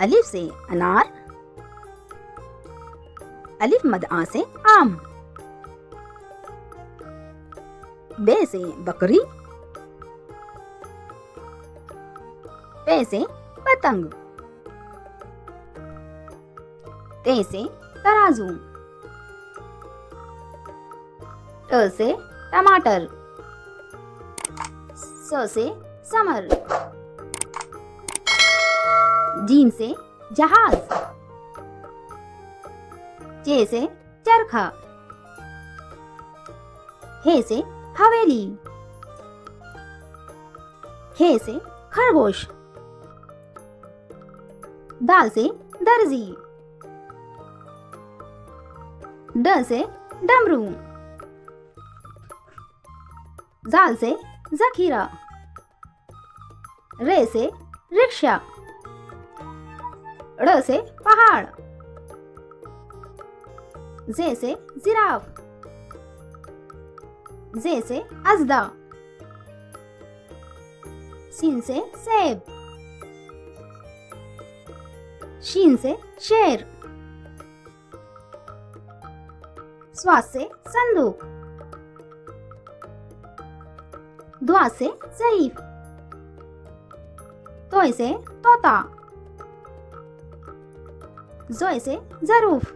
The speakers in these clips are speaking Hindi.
अलिफ से अनार, अलिफ मद आ से आम। बे से बकरी, पे से पतंग, ते से तराजू, ट से टमाटर, स से समर, जीम से जहाज, चे से चरखा, हे से हवेली, खे से खरगोश, दाल से दर्जी, ड से डमरू, जाल से जखीरा, रे से रिक्शा, ड़ से पहाड़, जे से जिराफ, जे से अजदा, सीन से सेब, शीन से शेर, स्वास से संदूक, दुआ से ज़ईफ, तोय से तोता, जोय से ज़रूफ,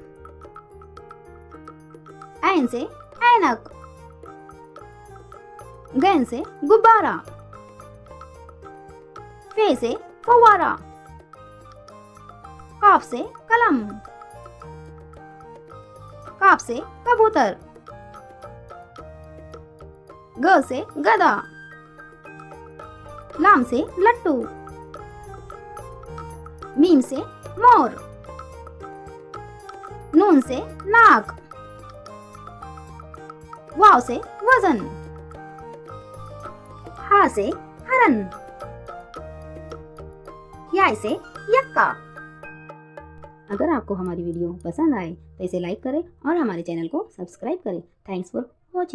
ऐन से ऐनक, गैन से गुब्बारा, फे से फव्वारा, काफ से कलम, काफ से कबूतर, ग से गधा, लाम से लट्टू, मीम से मोर, नून से नाक, वाव से वजन, हा से हरन, या से यक्का। अगर आपको हमारी वीडियो पसंद आए तो इसे लाइक करें और हमारे चैनल को सब्सक्राइब करें। Thanks for watching.